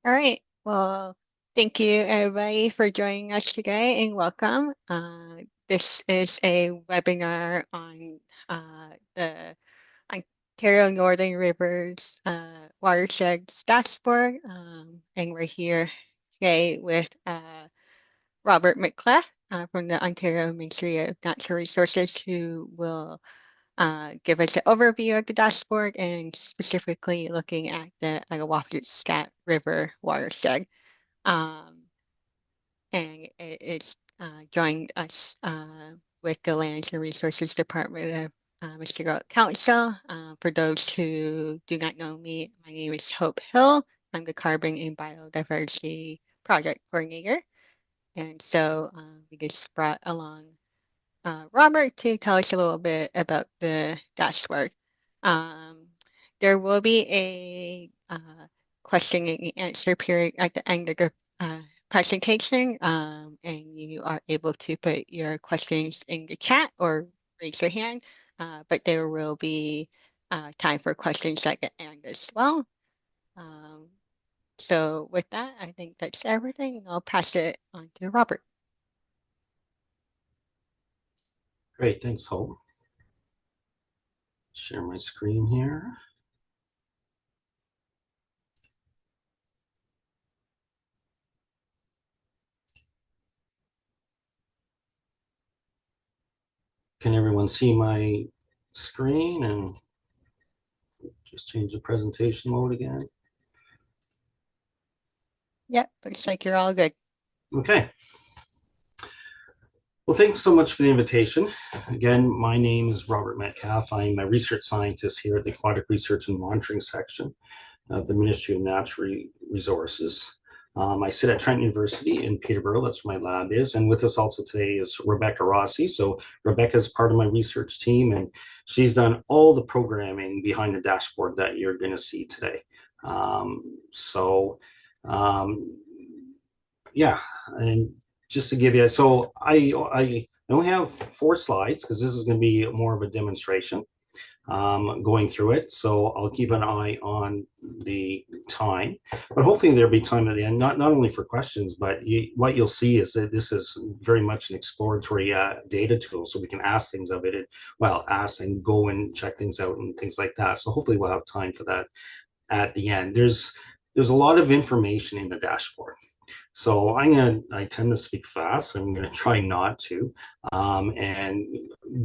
All right. Well, thank you everybody for joining us today and welcome. This is a webinar on the Ontario Northern Rivers Watershed dashboard. And we're here today with Robert Metcalfe from the Ontario Ministry of Natural Resources, who will give us an overview of the dashboard and specifically looking at the Watershed River watershed. Um, and it's joined us with the Lands and Resources Department of Mushkegowuk Council. For those who do not know me, my name is Hope Hill. I'm the Carbon and Biodiversity Project Coordinator. And so we just brought along Robert to tell us a little bit about the dashboard. Um, there will be a question and answer period at the end of the presentation, and you are able to put your questions in the chat or raise your hand, but there will be time for questions at the end as well. Um, so with that, I think that's everything, and I'll pass it on to Robert. Great, thanks, Hope. Share my screen here. Can everyone see my screen? And just change the presentation mode again. Yep, looks like you're all good. Okay. Well, thanks so much for the invitation. Again, my name is Robert Metcalfe. I'm a research scientist here at the Aquatic Research and Monitoring section of the Ministry of Natural Resources. I sit at Trent University in Peterborough. That's where my lab is. And with us also today is Rebecca Rossi. So Rebecca is part of my research team, and she's done all the programming behind the dashboard that you're going to see today. Um, yeah, and just to give you, so I only have 4 slides because this is going to be more of a demonstration going through it. So I'll keep an eye on the time, but hopefully there'll be time at the end, not only for questions, but what you'll see is that this is very much an exploratory data tool. So we can ask things of it, and, well, ask and go and check things out and things like that. So hopefully we'll have time for that at the end. There's a lot of information in the dashboard. So I tend to speak fast. I'm going to try not to, and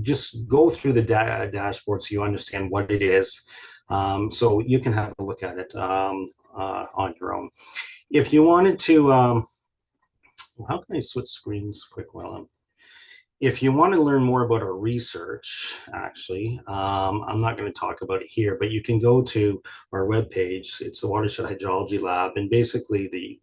just go through the dashboard so you understand what it is. So you can have a look at it on your own. If you wanted to, how can I switch screens quick while I'm if you want to learn more about our research, actually, I'm not going to talk about it here, but you can go to our webpage. It's the Watershed Hydrology Lab, and basically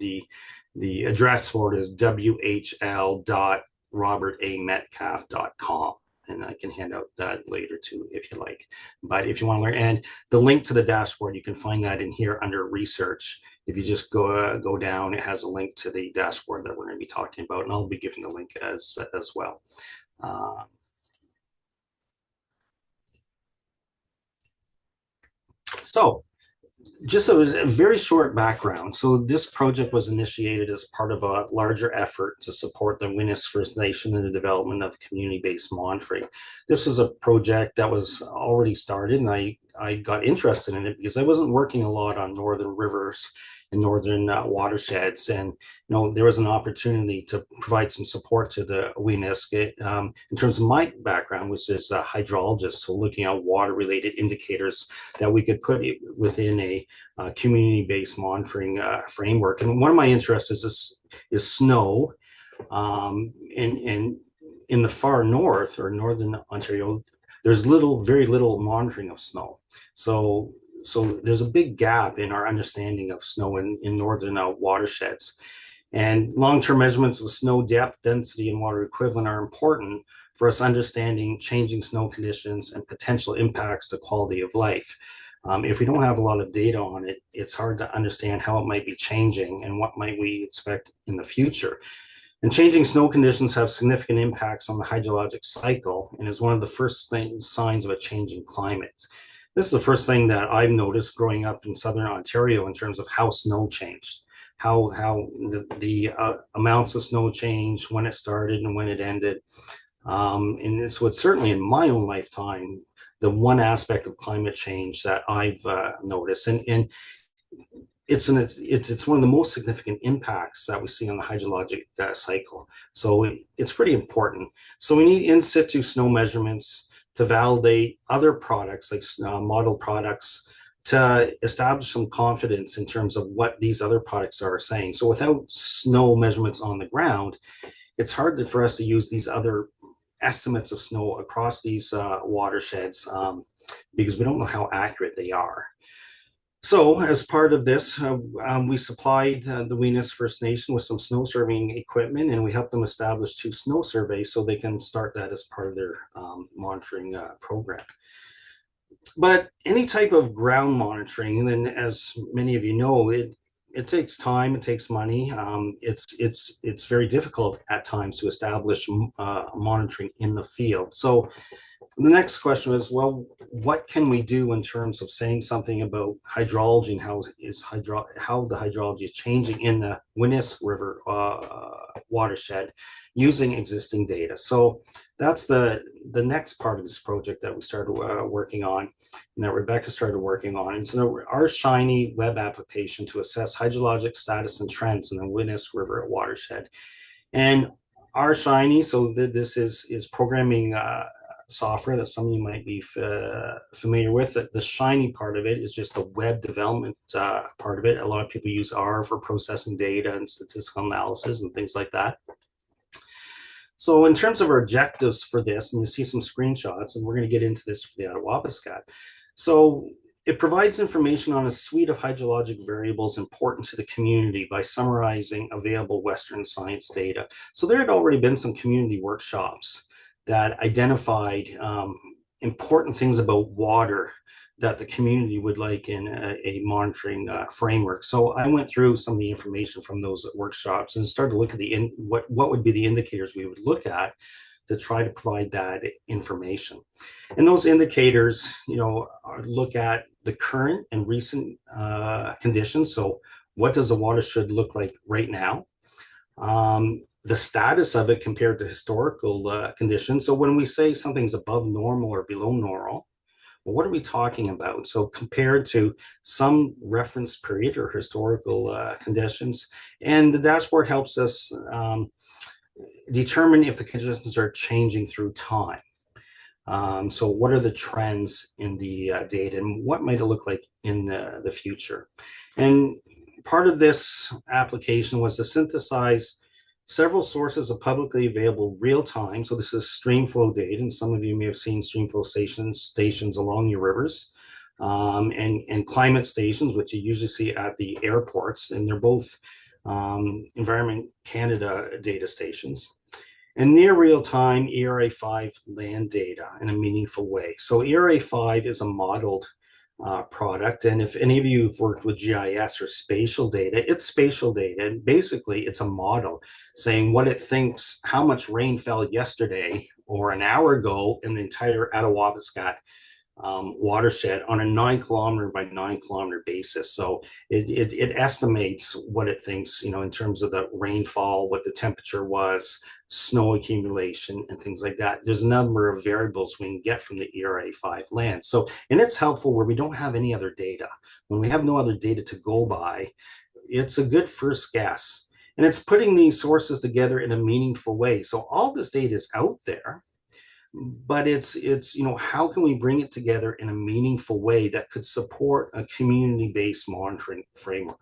the address for it is whl.robertametcalfe.com. And I can hand out that later too, if you like. But if you want to learn, and the link to the dashboard, you can find that in here under research. If you just go down, it has a link to the dashboard that we're going to be talking about, and I'll be giving the link as well. So just a very short background. So this project was initiated as part of a larger effort to support the Winis First Nation in the development of community-based monitoring. This was a project that was already started, and I got interested in it because I wasn't working a lot on northern rivers and northern watersheds, and there was an opportunity to provide some support to the Winis in terms of my background, which is a hydrologist, so looking at water-related indicators that we could put within a community-based monitoring framework. And one of my interests is snow, and in the far north or northern Ontario, there's very little monitoring of snow. So there's a big gap in our understanding of snow in northern watersheds. And long-term measurements of snow depth, density, and water equivalent are important for us understanding changing snow conditions and potential impacts to quality of life. If we don't have a lot of data on it, it's hard to understand how it might be changing and what might we expect in the future. And changing snow conditions have significant impacts on the hydrologic cycle and is one of the first signs of a changing climate. This is the first thing that I've noticed growing up in southern Ontario in terms of how snow changed. how the amounts of snow change, when it started and when it ended. And so it's certainly in my own lifetime, the one aspect of climate change that I've noticed. And it's one of the most significant impacts that we see on the hydrologic cycle. So it's pretty important. So we need in situ snow measurements to validate other products like model products to establish some confidence in terms of what these other products are saying. So without snow measurements on the ground, it's hard for us to use these other estimates of snow across these watersheds because we don't know how accurate they are. So, as part of this, we supplied the Weenus First Nation with some snow surveying equipment, and we helped them establish 2 snow surveys so they can start that as part of their monitoring program. But any type of ground monitoring, and then as many of you know, it takes time, it takes money. It's very difficult at times to establish monitoring in the field. So the next question is, well, what can we do in terms of saying something about hydrology and how the hydrology is changing in the Weenus River watershed using existing data? So that's the next part of this project that we started working on, and that Rebecca started working on. And so our Shiny web application to assess hydrologic status and trends in the Weenus River watershed. And our Shiny, so this is programming software that some of you might be familiar with. The Shiny part of it is just the web development part of it. A lot of people use R for processing data and statistical analysis and things like that. So in terms of our objectives for this, and you see some screenshots, and we're going to get into this for the Attawapiskat. So it provides information on a suite of hydrologic variables important to the community by summarizing available Western science data. So there had already been some community workshops that identified important things about water that the community would like in a monitoring framework. So I went through some of the information from those workshops and started to look at what would be the indicators we would look at to try to provide that information. And those indicators, look at the current and recent conditions. So what does the watershed look like right now? The status of it compared to historical conditions. So when we say something's above normal or below normal, well, what are we talking about? So compared to some reference period or historical conditions, and the dashboard helps us determine if the conditions are changing through time. So what are the trends in the data, and what might it look like in the future? And part of this application was to synthesize several sources of publicly available real-time. So this is streamflow data, and some of you may have seen streamflow stations along your rivers, and climate stations, which you usually see at the airports, and they're both Environment Canada data stations. And near real-time ERA5 land data in a meaningful way. So ERA5 is a modeled product, and if any of you have worked with GIS or spatial data, it's spatial data, and basically it's a model saying what it thinks, how much rain fell yesterday or an hour ago in the entire Attawapiskat watershed on a 9 kilometer by 9 kilometer basis. So it estimates what it thinks, in terms of the rainfall, what the temperature was, snow accumulation, and things like that. There's a number of variables we can get from the ERA5 land. So, and it's helpful where we don't have any other data. When we have no other data to go by, it's a good first guess. And it's putting these sources together in a meaningful way. So all this data is out there, but it's how can we bring it together in a meaningful way that could support a community-based monitoring framework?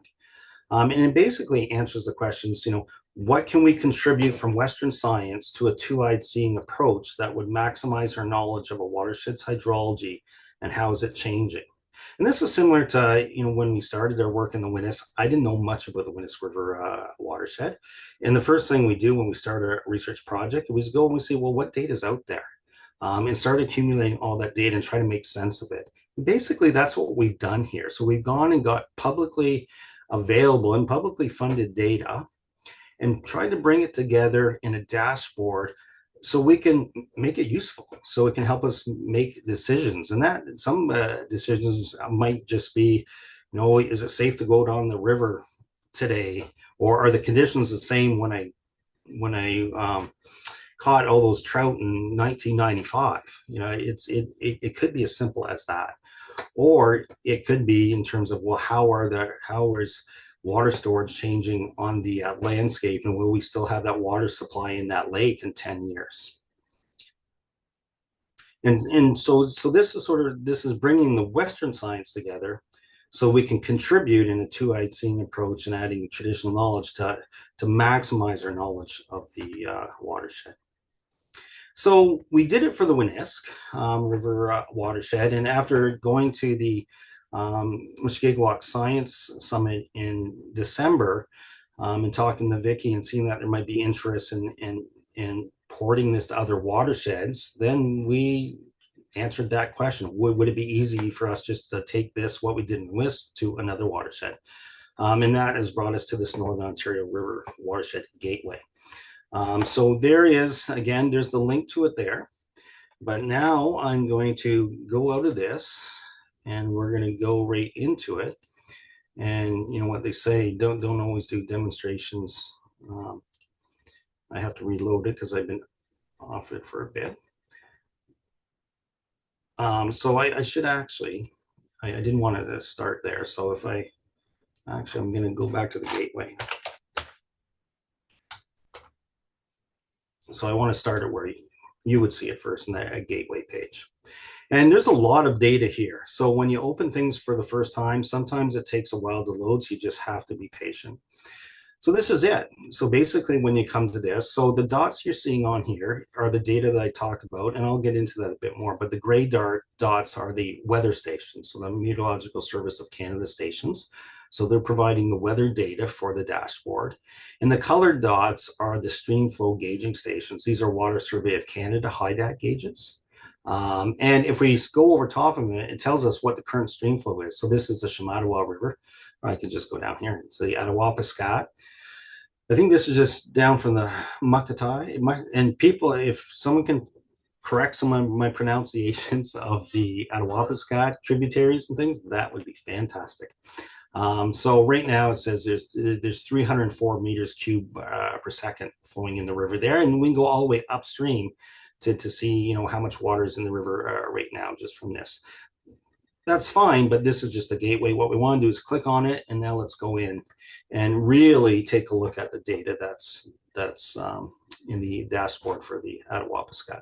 And it basically answers the questions, what can we contribute from Western science to a two-eyed seeing approach that would maximize our knowledge of a watershed's hydrology and how is it changing? And this is similar to, when we started our work in the Weenus. I didn't know much about the Weenus River watershed. And the first thing we do when we start a research project was go and we see, well, what data is out there? And start accumulating all that data and try to make sense of it. Basically, that's what we've done here. So we've gone and got publicly available and publicly funded data and tried to bring it together in a dashboard so we can make it useful, so it can help us make decisions. And that some decisions might just be, is it safe to go down the river today, or are the conditions the same when I caught all those trout in 1995? It could be as simple as that, or it could be in terms of, well, how is water storage changing on the landscape, and will we still have that water supply in that lake in 10 years? And so this is bringing the Western science together, so we can contribute in a two-eyed seeing approach and adding traditional knowledge to maximize our knowledge of the watershed. So we did it for the Winnisk River watershed, and after going to the Mushkegowuk Science Summit in December, and talking to Vicky and seeing that there might be interest in porting this to other watersheds, then we answered that question. Would it be easy for us just to take this, what we did in WISP, to another watershed? And that has brought us to this Northern Ontario River Watershed Gateway. So there is, again, there's the link to it there. But now I'm going to go out of this, and we're going to go right into it. And you know what they say, don't always do demonstrations. I have to reload it because I've been off it for a bit. So I should actually, I didn't want to start there. So if I'm going to go back to the gateway. So I want to start at where you would see it first in that gateway page. And there's a lot of data here. So when you open things for the first time, sometimes it takes a while to load, so you just have to be patient. So this is it. So basically when you come to this, so the dots you're seeing on here are the data that I talked about, and I'll get into that a bit more, but the gray dots are the weather stations, so the Meteorological Service of Canada stations. So they're providing the weather data for the dashboard. And the colored dots are the stream flow gauging stations. These are Water Survey of Canada HIDAC gauges. And if we go over top of it, it tells us what the current stream flow is. So this is the Shamattawa River. I can just go down here. It's the Attawapiskat. I think this is just down from the Makatai. And people, if someone can correct some of my pronunciations of the Attawapiskat tributaries and things, that would be fantastic. So right now it says there's 304 meters cube per second flowing in the river there, and we can go all the way upstream to see how much water is in the river right now just from this. That's fine, but this is just a gateway. What we want to do is click on it, and now let's go in and really take a look at the data that's in the dashboard for the Attawapiskat.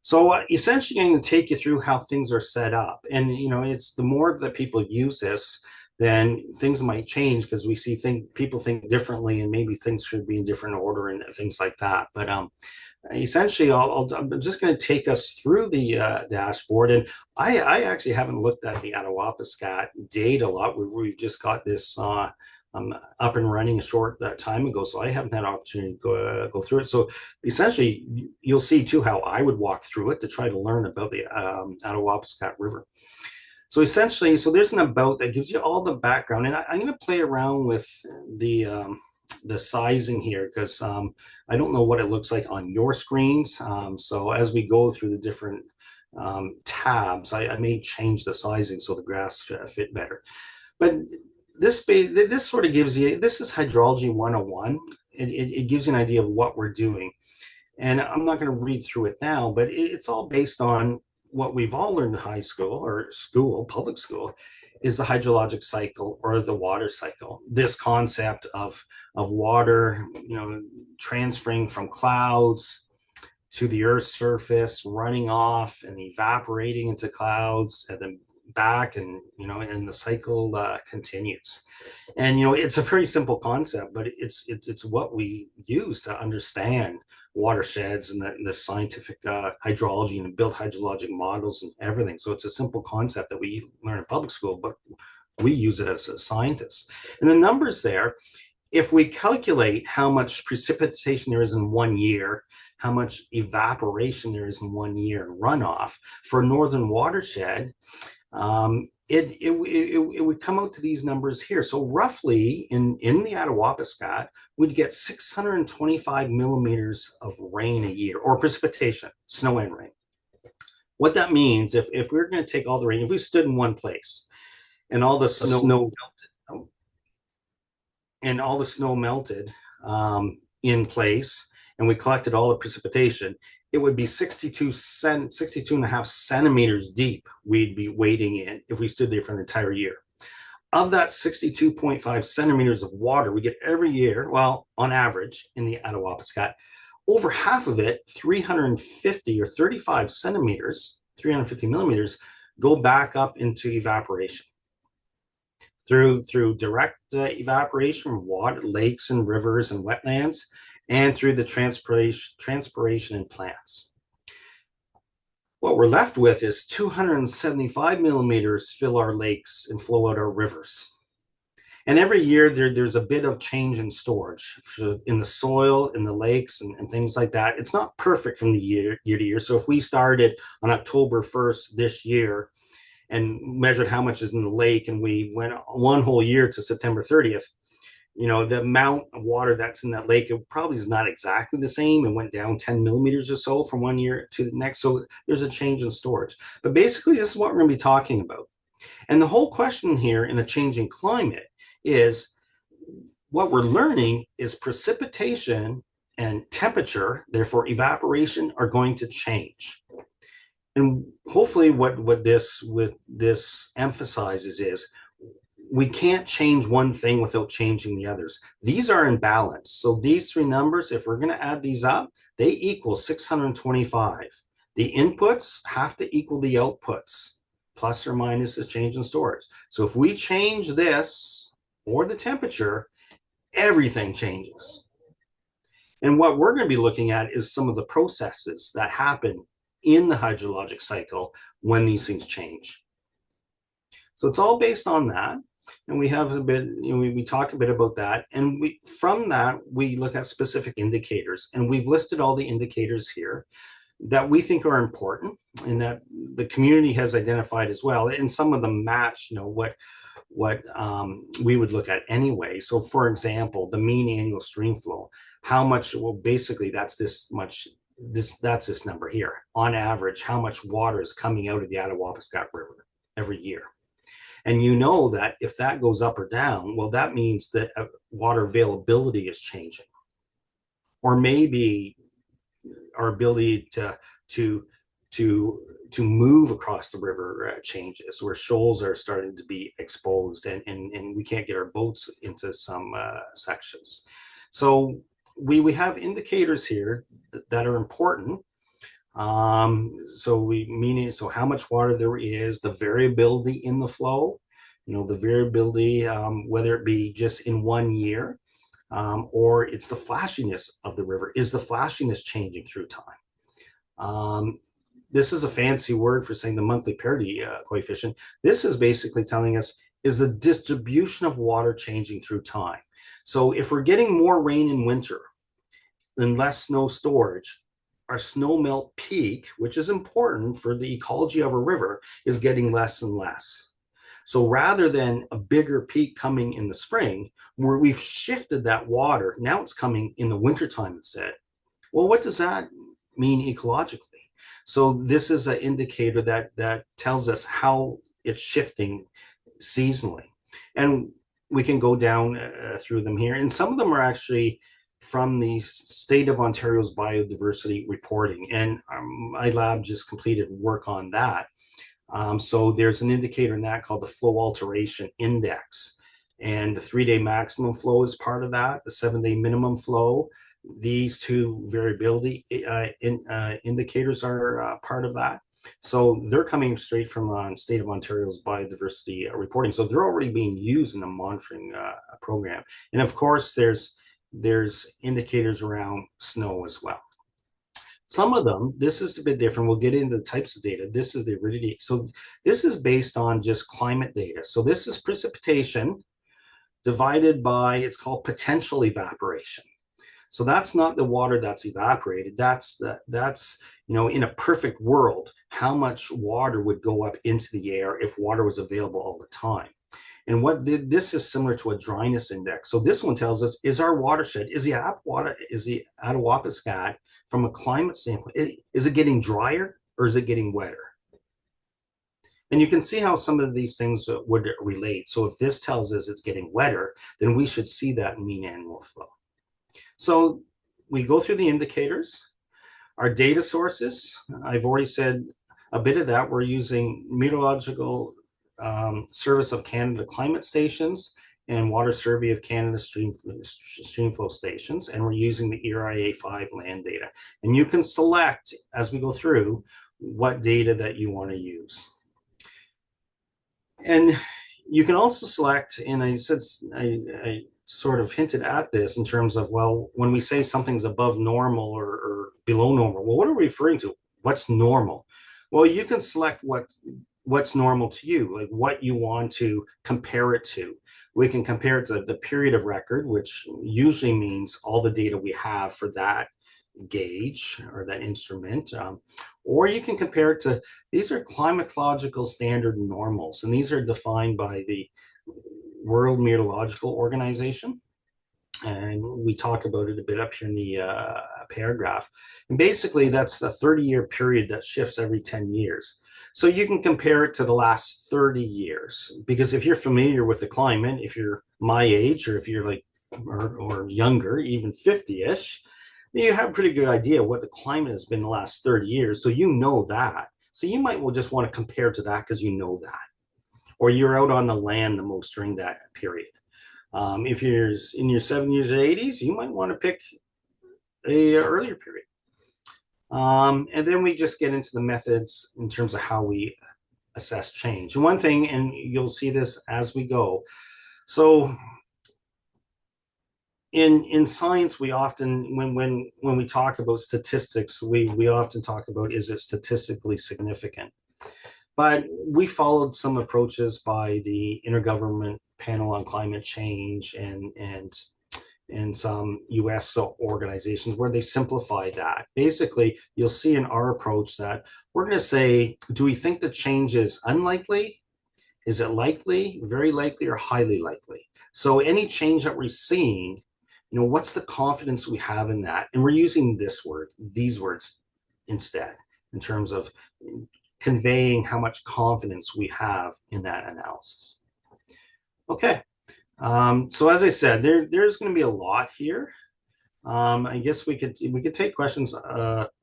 So essentially, I'm going to take you through how things are set up, and it's the more that people use this, then things might change, because we see people think differently, and maybe things should be in different order and things like that. But essentially, I'm just going to take us through the dashboard, and I actually haven't looked at the Attawapiskat data a lot. We've just got this up and running a short time ago, so I haven't had an opportunity to go through it. So essentially, you'll see too how I would walk through it to try to learn about the Attawapiskat River. So essentially, there's an about that gives you all the background, and I'm going to play around with the sizing here, because I don't know what it looks like on your screens. So as we go through the different tabs, I may change the sizing so the graphs fit better. But this sort of gives you, this is Hydrology 101. It gives you an idea of what we're doing. And I'm not going to read through it now, but it's all based on what we've all learned in high school or public school, is the hydrologic cycle or the water cycle. This concept of water, transferring from clouds to the Earth's surface, running off and evaporating into clouds, and then back, and the cycle continues. And it's a very simple concept, but it's what we use to understand watersheds and the scientific hydrology, and build hydrologic models and everything. So it's a simple concept that we learn in public school, but we use it as scientists. And the numbers there, if we calculate how much precipitation there is in 1 year, how much evaporation there is in 1 year, runoff for Northern Watershed, it would come out to these numbers here. So roughly in the Attawapiskat, we'd get 625 millimeters of rain a year, or precipitation, snow and rain. What that means, if we're going to take all the rain, if we stood in one place and all the snow melted, and all the snow melted in place, and we collected all the precipitation, it would be 62 and a half centimeters deep we'd be wading in if we stood there for an entire year. Of that 62.5 centimeters of water we get every year, well, on average in the Attawapiskat, over half of it, 350 or 35 centimeters, 350 millimeters, go back up into evaporation through direct evaporation from water, lakes and rivers and wetlands, and through the transpiration in plants. What we're left with is 275 millimeters fill our lakes and flow out our rivers. And every year there's a bit of change in storage in the soil, in the lakes, and things like that. It's not perfect from the year to year. So if we started on October 1st this year and measured how much is in the lake, and we went one whole year to September 30th, the amount of water that's in that lake, it probably is not exactly the same. It went down 10 millimeters or so from one year to the next. So there's a change in storage. But basically, this is what we're going to be talking about. And the whole question here in a changing climate is what we're learning is precipitation and temperature, therefore evaporation, are going to change. And hopefully what this emphasizes is we can't change one thing without changing the others. These are in balance. So these three numbers, if we're going to add these up, they equal 625. The inputs have to equal the outputs, plus or minus the change in storage. So if we change this or the temperature, everything changes. And what we're going to be looking at is some of the processes that happen in the hydrologic cycle when these things change. So it's all based on that. And we have a bit, we talk a bit about that. And from that, we look at specific indicators. And we've listed all the indicators here that we think are important and that the community has identified as well. And some of them match, what we would look at anyway. So for example, the mean annual stream flow, how much, well, basically that's this much, that's this number here. On average, how much water is coming out of the Attawapiskat River every year. And that if that goes up or down, well, that means that water availability is changing. Or maybe our ability to move across the river changes, where shoals are starting to be exposed and we can't get our boats into some sections. So we have indicators here that are important. So how much water there is, the variability in the flow, the variability, whether it be just in one year, or it's the flashiness of the river. Is the flashiness changing through time? This is a fancy word for saying the monthly parity coefficient. This is basically telling us, is the distribution of water changing through time? So if we're getting more rain in winter and less snow storage, our snow melt peak, which is important for the ecology of a river, is getting less and less. So rather than a bigger peak coming in the spring, where we've shifted that water, now it's coming in the wintertime instead. Well, what does that mean ecologically? So this is an indicator that tells us how it's shifting seasonally. And we can go down through them here. And some of them are actually from the State of Ontario's biodiversity reporting. And my lab just completed work on that. So there's an indicator in that called the Flow Alteration Index. And the 3-day maximum flow is part of that, the 7-day minimum flow. These two variability indicators are part of that. So they're coming straight from State of Ontario's biodiversity reporting. So they're already being used in the monitoring program. And of course, there's indicators around snow as well. Some of them, this is a bit different. We'll get into the types of data. This is the aridity. So this is based on just climate data. So this is precipitation divided by, it's called potential evaporation. So that's not the water that's evaporated. That's in a perfect world, how much water would go up into the air if water was available all the time. And this is similar to a dryness index. So this one tells us, is our watershed, is the Attawapiskat, from a climate standpoint, is it getting drier or is it getting wetter? And you can see how some of these things would relate. So if this tells us it's getting wetter, then we should see that mean annual flow. So we go through the indicators. Our data sources, I've already said a bit of that. We're using Meteorological Service of Canada climate stations and Water Survey of Canada stream flow stations, and we're using the ERIA 5 land data. And you can select, as we go through, what data that you want to use. And you can also select, and I sort of hinted at this in terms of, well, when we say something's above normal or below normal, well, what are we referring to? What's normal? Well, you can select what's normal to you, like what you want to compare it to. We can compare it to the period of record, which usually means all the data we have for that gauge or that instrument, or you can compare it to, these are climatological standard normals, and these are defined by the World Meteorological Organization. And we talk about it a bit up here in the paragraph. And basically, that's the 30-year period that shifts every 10 years. So you can compare it to the last 30 years, because if you're familiar with the climate, if you're my age, or if you're like, or younger, even 50-ish, you have a pretty good idea what the climate has been the last 30 years. So you know that. So you might well just want to compare to that because you know that. Or you're out on the land the most during that period. If you're in your 70s or 80s, you might want to pick a earlier period. And then we just get into the methods in terms of how we assess change. And one thing, and you'll see this as we go. So in science, we often, when we talk about statistics, we often talk about, is it statistically significant? But we followed some approaches by the Intergovernment Panel on Climate Change and some US organizations where they simplify that. Basically, you'll see in our approach that we're going to say, do we think the change is unlikely? Is it likely, very likely, or highly likely? So any change that we're seeing, what's the confidence we have in that? And we're using these words instead, in terms of conveying how much confidence we have in that analysis. Okay, so as I said, there's going to be a lot here. I guess we could take questions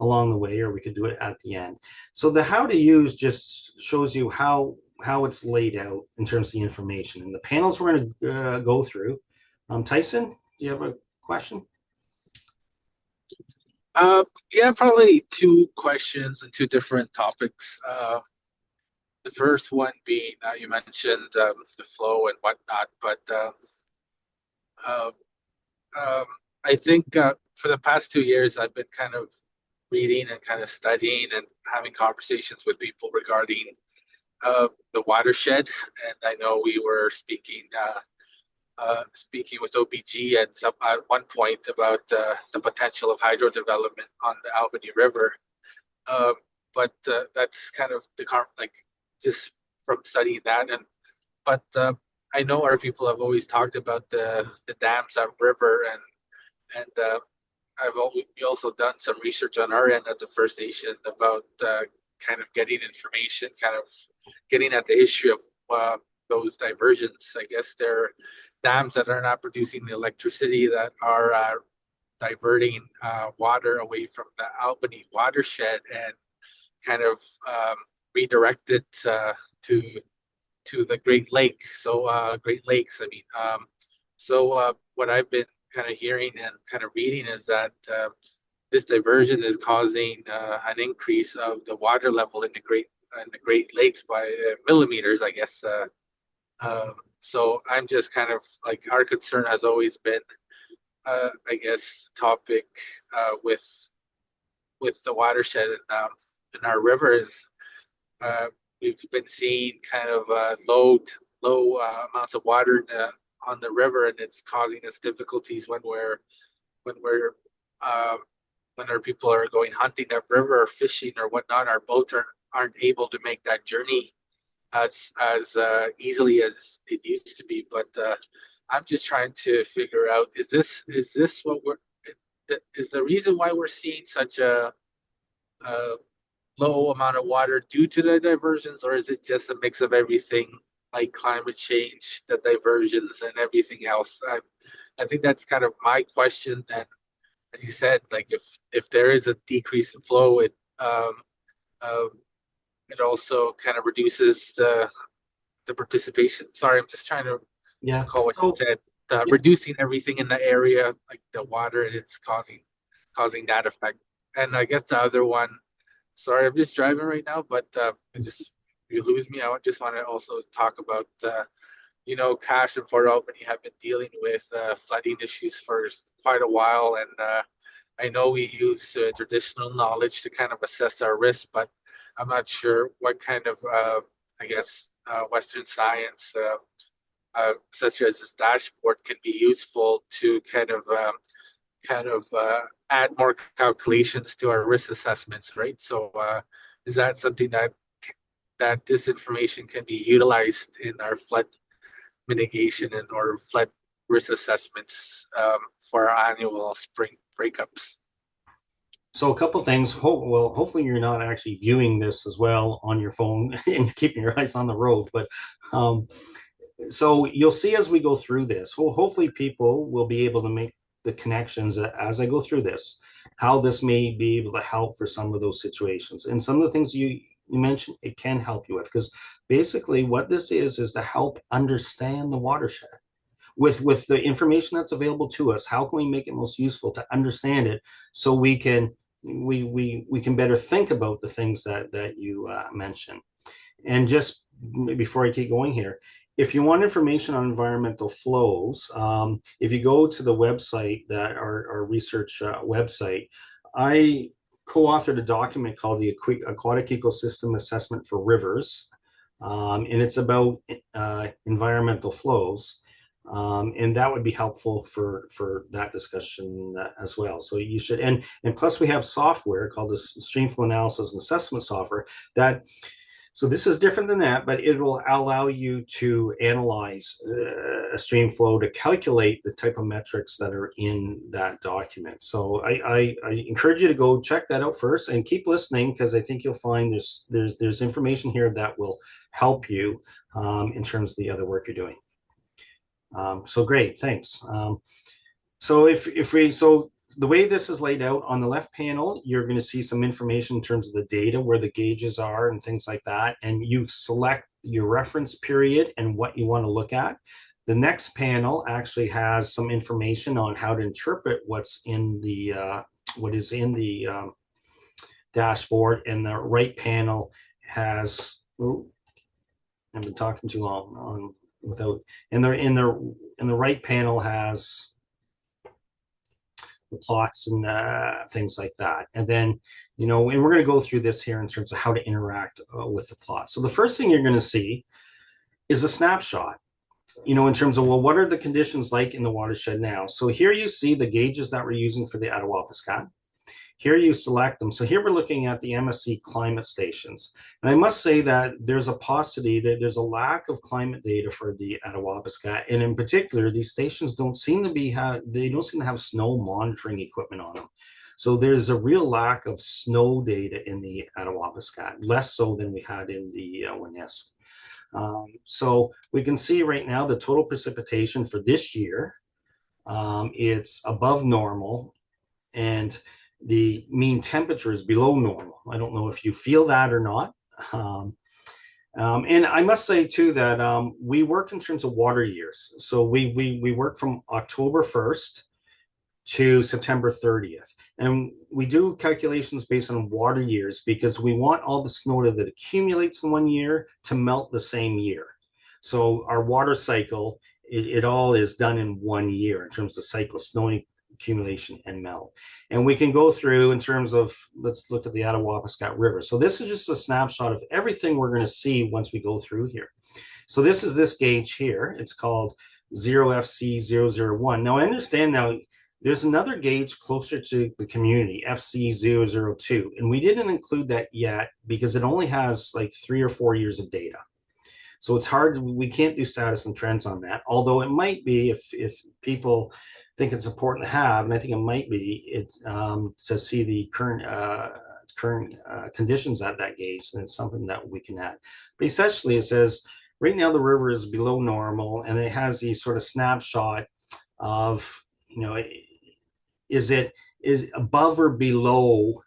along the way, or we could do it at the end. So the how to use just shows you how it's laid out in terms of the information and the panels we're going to go through. Tyson, do you have a question? Yeah, probably two questions and two different topics. The first one being, you mentioned the flow and whatnot, but uh, I think for the past 2 years, I've been kind of reading and kind of studying and having conversations with people regarding the watershed. And I know we were speaking with OPG at one point about the potential of hydro development on the Albany River. But that's kind of like just from studying that. But I know our people have always talked about the dams upriver, and we also done some research on our end at the First Nation about kind of getting information, kind of getting at the issue of those diversions. I guess they're dams that are not producing the electricity, that are diverting water away from the Albany watershed and kind of redirect it to the Great Lake. So Great Lakes, I mean. So what I've been kind of hearing and kind of reading is that this diversion is causing an increase of the water level in the Great Lakes by millimeters, I guess. So I'm just kind of like, our concern has always been, I guess, topic with the watershed and our rivers. We've been seeing kind of low amounts of water on the river, and it's causing us difficulties when our people are going hunting upriver or fishing or whatnot. Our boats aren't able to make that journey as easily as it used to be. But I'm just trying to figure out, is this what is the reason why we're seeing such a low amount of water due to the diversions, or is it just a mix of everything, like climate change, the diversions, and everything else? I think that's kind of my question. And as you said, like if there is a decrease in flow, um, it also kind of reduces the participation. Sorry, I'm just trying to Yeah. recall what you So said. yeah. Reducing everything in the area, like the water, and it's causing that effect. And I guess the other one. Sorry, I'm just driving right now, but you lose me. Just want to also talk about Cash and Fort Albany have been dealing with flooding issues for quite a while, and I know we use traditional knowledge to kind of assess our risk, but I'm not sure what kind of I guess Western science, such as this dashboard, can be useful to kind of add more calculations to our risk assessments, right? So is that something that this information can be utilized in our flood mitigation and or flood risk assessments for our annual spring breakups? So a couple things. Well, hopefully you're not actually viewing this as well on your phone and keeping your eyes on the road. But um, so you'll see as we go through this. Well, hopefully people will be able to make the connections as I go through this, how this may be able to help for some of those situations. And some of the things you mentioned, it can help you with, because basically what this is to help understand the watershed. With the information that's available to us, how can we make it most useful to understand it so we can better think about the things that you mentioned. And just before I keep going here, if you want information on environmental flows, if you go to the website, that our research website, I co-authored a document called the Aquatic Ecosystem Assessment for Rivers, and it's about environmental flows. And that would be helpful for that discussion as well. So you should, and plus we have software called the Streamflow Analysis and Assessment software that, so this is different than that, but it will allow you to analyze a stream flow to calculate the type of metrics that are in that document. So I encourage you to go check that out first and keep listening, because I think you'll find there's information here that will help you in terms of the other work you're doing. So great, thanks. So the way this is laid out on the left panel, you're going to see some information in terms of the data, where the gauges are and things like that. And you select your reference period and what you want to look at. The next panel actually has some information on how to interpret what's in the what is in the dashboard. And the right panel has, I've been talking too long on without, and the right panel has the plots and things like that. And then, and we're going to go through this here in terms of how to interact with the plot. So the first thing you're going to see is a snapshot, in terms of, well, what are the conditions like in the watershed now? So here you see the gauges that we're using for the Attawapiskat. Here you select them. So here we're looking at the MSC climate stations. And I must say that there's a paucity, that there's a lack of climate data for the Attawapiskat. And in particular, these stations don't seem to have snow monitoring equipment on them. So there's a real lack of snow data in the Attawapiskat, less so than we had in the Winesque. So we can see right now the total precipitation for this year, it's above normal, and the mean temperature is below normal. I don't know if you feel that or not. And I must say too that we work in terms of water years. So we work from October 1st to September 30th. And we do calculations based on water years, because we want all the snow that accumulates in one year to melt the same year. So our water cycle, it all is done in 1 year in terms of cycle of snow accumulation and melt. And we can go through in terms of, let's look at the Attawapiskat River. So this is just a snapshot of everything we're going to see once we go through here. So this is this gauge here. It's called 0FC001. Now I understand now there's another gauge closer to the community, FC002, and we didn't include that yet because it only has like 3 or 4 years of data. So it's hard, we can't do status and trends on that, although it might be, if people think it's important to have, and I think it might be, it's to see the current current conditions at that gauge, then it's something that we can add. But essentially it says, right now the river is below normal, and it has the sort of snapshot of, is above or below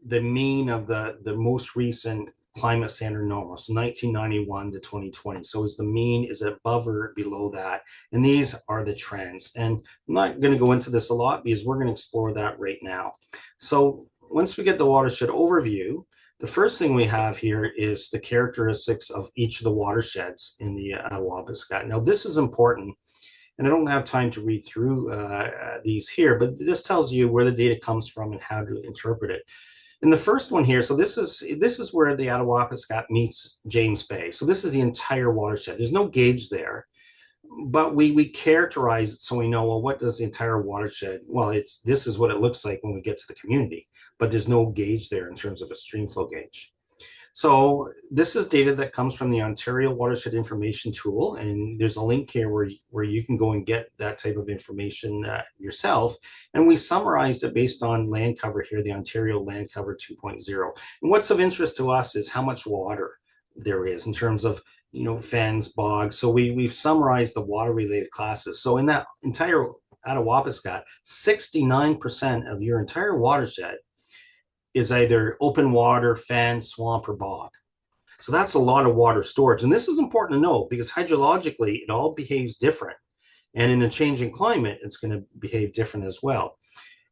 the mean of the most recent climate standard normal, so 1991 to 2020. So is the mean, is it above or below that? And these are the trends. And I'm not going to go into this a lot because we're going to explore that right now. So once we get the watershed overview, the first thing we have here is the characteristics of each of the watersheds in the Attawapiskat. Now this is important, and I don't have time to read through these here, but this tells you where the data comes from and how to interpret it. In the first one here, so this is where the Attawapiskat meets James Bay. So this is the entire watershed. There's no gauge there, but we characterize it so we know, well, what does the entire watershed, well, this is what it looks like when we get to the community, but there's no gauge there in terms of a stream flow gauge. So this is data that comes from the Ontario Watershed Information Tool, and there's a link here where you can go and get that type of information yourself. And we summarized it based on land cover here, the Ontario Land Cover 2.0. And what's of interest to us is how much water there is in terms of, fens, bogs. So we've summarized the water-related classes. So in that entire Attawapiskat, 69% of your entire watershed is either open water, fen, swamp, or bog. So that's a lot of water storage. And this is important to know because hydrologically, it all behaves different. And in a changing climate, it's going to behave different as well.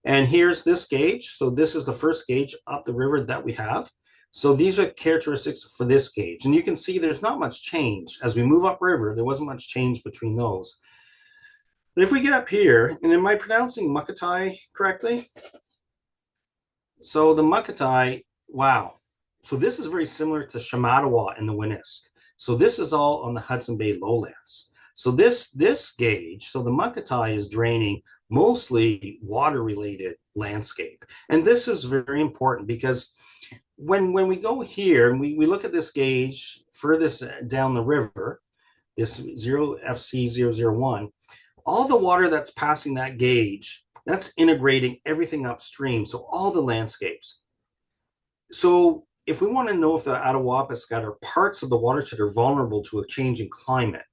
And here's this gauge. So this is the first gauge up the river that we have. So these are characteristics for this gauge. And you can see there's not much change. As we move upriver, there wasn't much change between those. But if we get up here, and am I pronouncing Muckatai correctly? So the Muckatai, wow. So this is very similar to Shamattawa in the Winnisk. So this is all on the Hudson Bay lowlands. So this gauge, so the Muckatai is draining mostly water-related landscape. And this is very important because when we go here and we look at this gauge furthest down the river, this 0FC001, all the water that's passing that gauge, that's integrating everything upstream, so all the landscapes. So if we want to know if the Attawapiskat or parts of the watershed are vulnerable to a changing climate,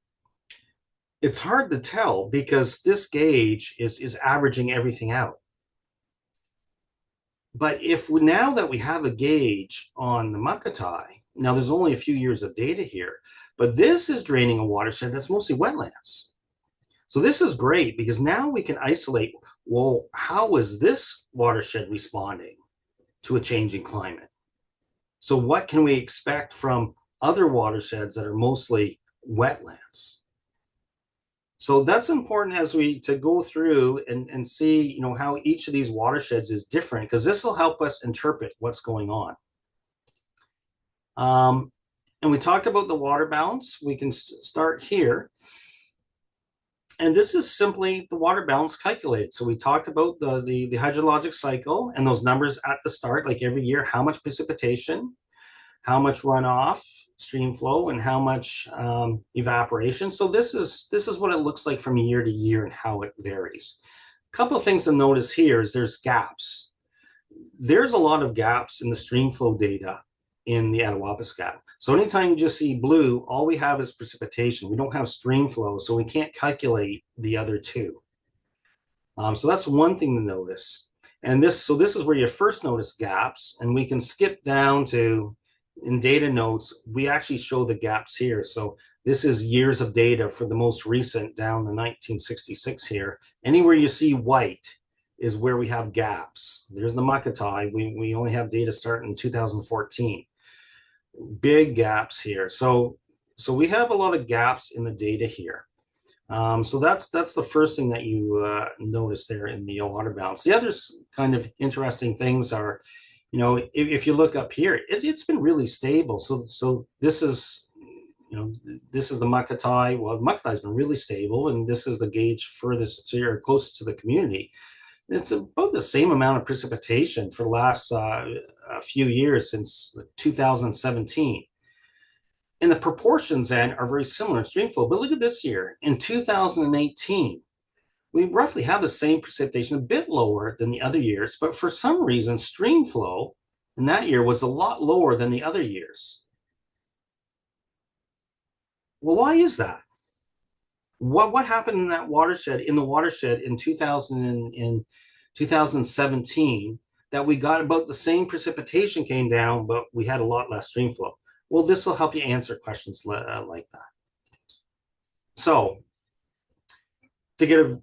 it's hard to tell because this gauge is averaging everything out. But now that we have a gauge on the Muckatai, now there's only a few years of data here, but this is draining a watershed that's mostly wetlands. So this is great because now we can isolate, well, how is this watershed responding to a changing climate? So what can we expect from other watersheds that are mostly wetlands? So that's important as we to go through and see, how each of these watersheds is different, because this will help us interpret what's going on. And we talked about the water balance. We can start here. And this is simply the water balance calculated. So we talked about the hydrologic cycle and those numbers at the start, like every year, how much precipitation, how much runoff, stream flow, and how much evaporation. So this is what it looks like from year to year and how it varies. A couple of things to notice here is there's gaps. There's a lot of gaps in the stream flow data in the Attawapiskat. So anytime you just see blue, all we have is precipitation. We don't have stream flow, so we can't calculate the other two. So that's one thing to notice. And this is where you first notice gaps, and we can skip down to, in data notes, we actually show the gaps here. So this is years of data for the most recent down to 1966 here. Anywhere you see white is where we have gaps. There's the Muckatai. We only have data starting in 2014. Big gaps here. So we have a lot of gaps in the data here. So that's the first thing that you notice there in the water balance. The other kind of interesting things are, if you look up here, it's been really stable. So this is, this is the Muckatai. Well, the Muckatai's been really stable, and this is the gauge furthest to or closest to the community. It's about the same amount of precipitation for the last a few years since 2017. And the proportions then are very similar in stream flow. But look at this year. In 2018, we roughly have the same precipitation, a bit lower than the other years. But for some reason, stream flow in that year was a lot lower than the other years. Well, why is that? What happened in that watershed, in the watershed in 2017, that we got about the same precipitation came down, but we had a lot less stream flow? Well, this will help you answer questions like that. So to get a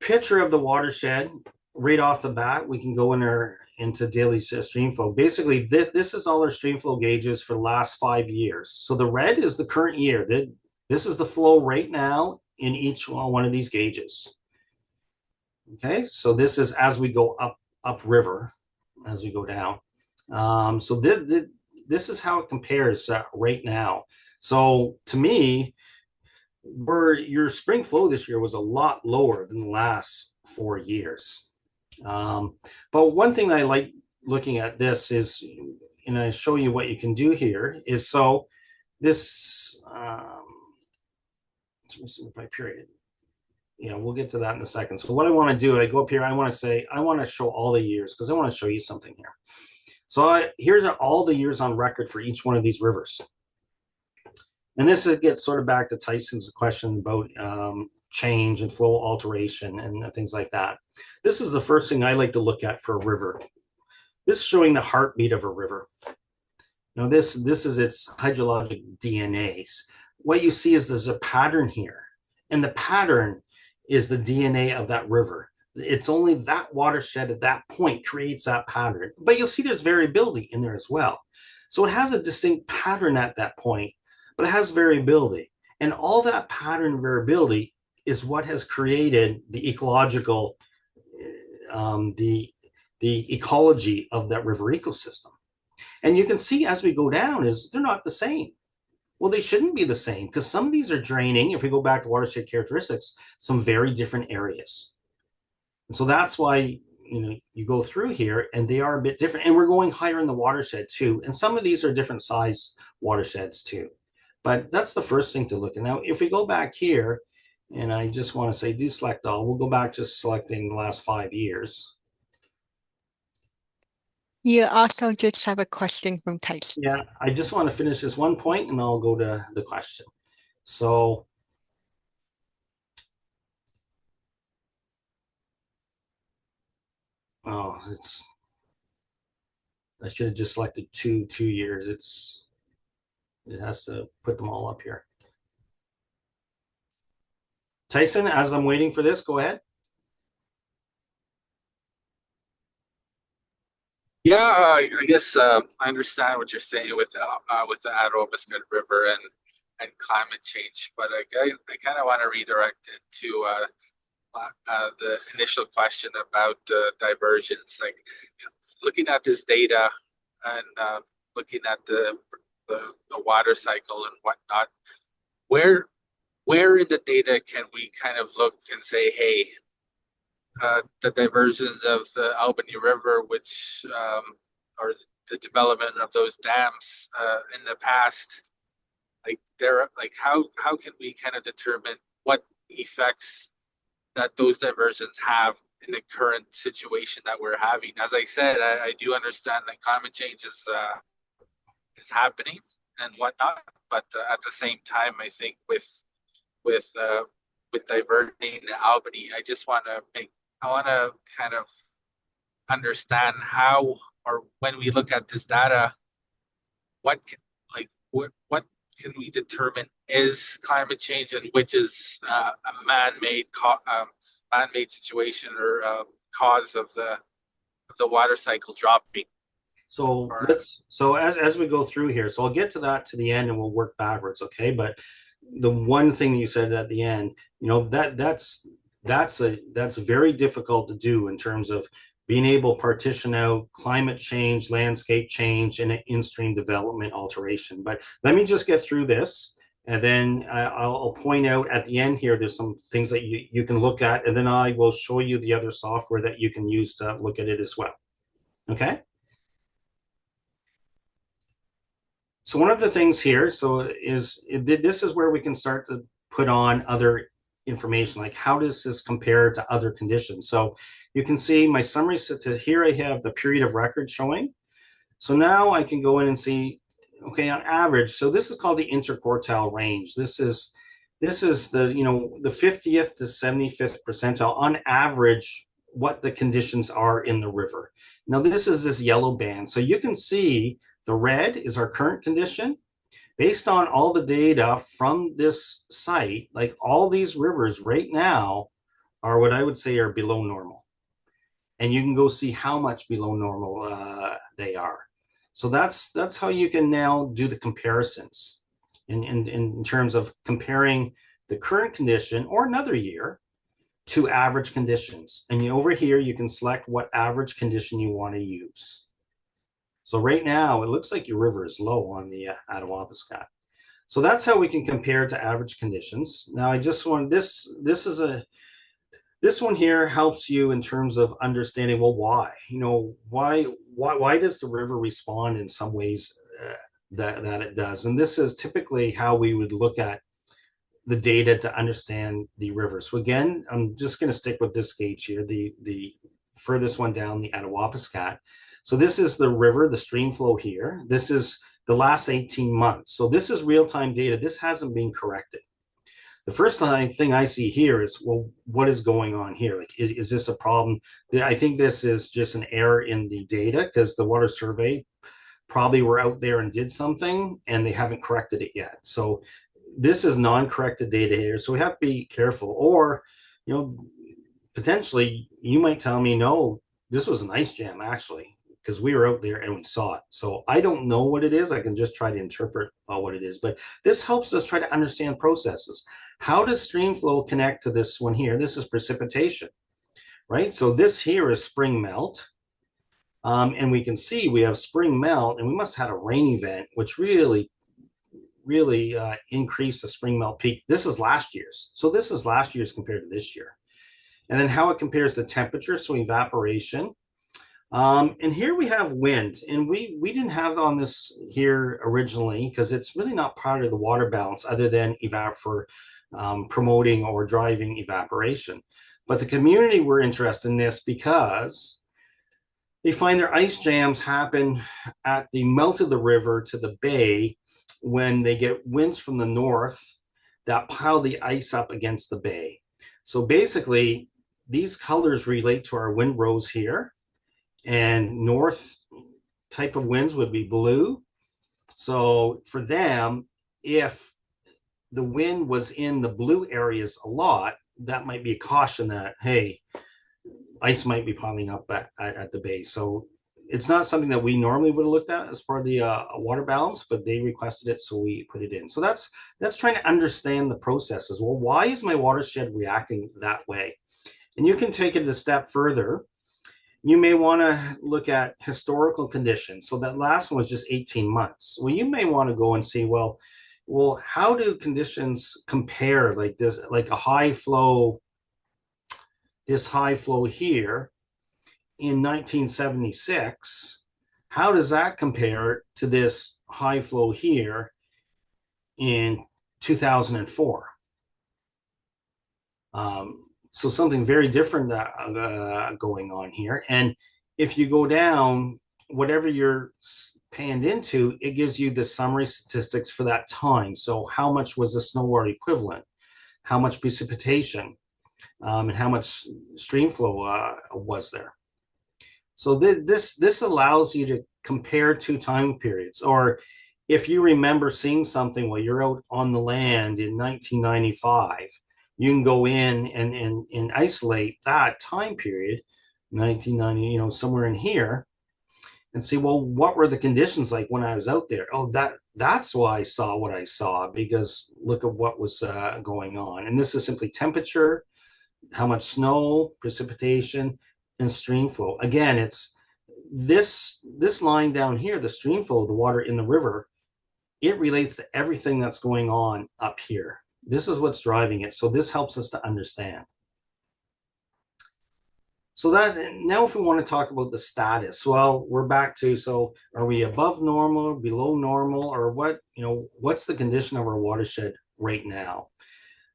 picture of the watershed right off the bat, we can go into daily stream flow. Basically, this is all our stream flow gauges for the last 5 years. So the red is the current year. This is the flow right now in each one of these gauges. Okay, so this is as we go upriver, as we go down. So this is how it compares right now. So to me, your spring flow this year was a lot lower than the last 4 years. But one thing I like looking at this is, and I show you what you can do here, is so this, by period. Yeah, we'll get to that in a second. So what I want to do, I go up here, I want to show all the years because I want to show you something here. So here's all the years on record for each one of these rivers. And this gets sort of back to Tyson's question about change and flow alteration and things like that. This is the first thing I like to look at for a river. This is showing the heartbeat of a river. Now this is its hydrologic DNAs. What you see is there's a pattern here, and the pattern is the DNA of that river. It's only that watershed at that point creates that pattern, but you'll see there's variability in there as well. So it has a distinct pattern at that point, but it has variability, and all that pattern variability is what has created the ecological, the ecology of that river ecosystem. And you can see as we go down is they're not the same. Well, they shouldn't be the same because some of these are draining, if we go back to watershed characteristics, some very different areas. And so that's why you go through here and they are a bit different. And we're going higher in the watershed too. And some of these are different size watersheds too. But that's the first thing to look at. Now, if we go back here, and I just want to say deselect all, we'll go back just selecting the last 5 years. You also just have a question from Tyson. Yeah, I just want to finish this one point and I'll go to the question. So I should have just selected two years. It has to put them all up here. Tyson, as I'm waiting for this, go ahead. Yeah, I guess I understand what you're saying with the Athabasca River and climate change, but I kind of want to redirect it to the initial question about diversions. Like looking at this data and looking at the water cycle and whatnot, where in the data can we kind of look and say, hey, the diversions of the Albany River, which or the development of those dams in the past, how can we kind of determine what effects that those diversions have in the current situation that we're having? As I said, I do understand that climate change is happening and whatnot, but at the same time, I think with diverting Albany, I want to kind of understand how, or when we look at this data, what can we determine is climate change and which is a man-made situation or cause of the water cycle dropping. So as we go through here, so I'll get to that to the end and we'll work backwards, okay? But the one thing you said at the end, that's very difficult to do in terms of being able to partition out climate change, landscape change, and in-stream development alteration. But let me just get through this, and then I'll point out at the end here, there's some things that you can look at, and then I will show you the other software that you can use to look at it as well. Okay? So one of the things here, this is where we can start to put on other information, like how does this compare to other conditions? So you can see my summary. So here I have the period of record showing. So now I can go in and see, okay, on average, so this is called the interquartile range. This is the, you know, the 50th to 75th percentile on average, what the conditions are in the river. Now this is this yellow band. So you can see the red is our current condition. Based on all the data from this site, like all these rivers right now are what I would say are below normal. And you can go see how much below normal they are. So that's how you can now do the comparisons in terms of comparing the current condition or another year to average conditions. And over here, you can select what average condition you want to use. So right now, it looks like your river is low on the Attawapiskat. So that's how we can compare to average conditions. Now, I just want this one here helps you in terms of understanding, well, why? You know, why does the river respond in some ways that it does? And this is typically how we would look at the data to understand the river. So again, I'm just going to stick with this gauge here, the furthest one down, the Attawapiskat. So this is the river, the stream flow here. This is the last 18 months. So this is real-time data. This hasn't been corrected. The first thing I see here is, well, what is going on here? Like, is this a problem? I think this is just an error in the data because the water survey probably were out there and did something and they haven't corrected it yet. So this is non-corrected data here. So we have to be careful. Or, you know, potentially you might tell me, no, this was an ice jam actually, because we were out there and we saw it. So I don't know what it is. I can just try to interpret what it is. But this helps us try to understand processes. How does stream flow connect to this one here? This is precipitation, right? So this here is spring melt. And we can see we have spring melt, and we must have had a rain event, which really increased the spring melt peak. This is last year's. So this is last year's compared to this year. And then how it compares to temperature, so evaporation. And here we have wind, and we didn't have on this here originally because it's really not part of the water balance other than for promoting or driving evaporation. But the community were interested in this because they find their ice jams happen at the mouth of the river to the bay when they get winds from the north that pile the ice up against the bay. So basically, these colors relate to our wind rows here. And north type of winds would be blue. So for them, if the wind was in the blue areas a lot, that might be a caution that, hey, ice might be piling up at the base. So it's not something that we normally would have looked at as part of the water balance, but they requested it, so we put it in. So that's trying to understand the processes. Well, why is my watershed reacting that way? And you can take it a step further. You may want to look at historical conditions. So that last one was just 18 months. Well, you may want to go and see, well, how do conditions compare like this, like a high flow, this high flow here in 1976, how does that compare to this high flow here in 2004? So something very different going on here. And if you go down, whatever you're panned into, it gives you the summary statistics for that time. So how much was the snow water equivalent? How much precipitation? And how much stream flow was there? So this allows you to compare two time periods. Or if you remember seeing something while you're out on the land in 1995, you can go in and isolate that time period, 1990, you know, somewhere in here, and see, well, what were the conditions like when I was out there? Oh, that's why I saw what I saw, because look at what was going on. And this is simply temperature, how much snow, precipitation, and stream flow. Again, it's this line down here, the stream flow of the water in the river, it relates to everything that's going on up here. This is what's driving it. So this helps us to understand. So that now if we want to talk about the status, well, we're back to, so are we above normal, below normal, or what, you know, what's the condition of our watershed right now?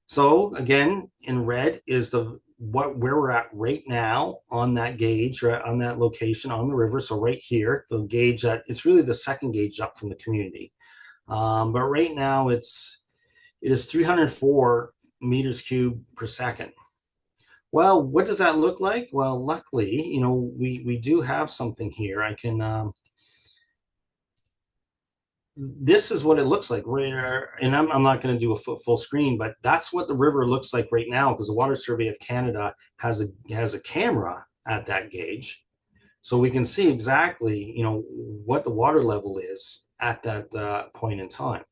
So again, in red is the where we're at right now on that gauge, right, on that location on the river. So right here, the gauge that it's really the second gauge up from the community. But right now it is 304 meters cubed per second. Well, what does that look like? Well, luckily, you know, we do have something here. I can this is what it looks like where, and I'm not going to do a full screen, but that's what the river looks like right now, because the Water Survey of Canada has a camera at that gauge, so we can see exactly, you know, what the water level is at that point in time.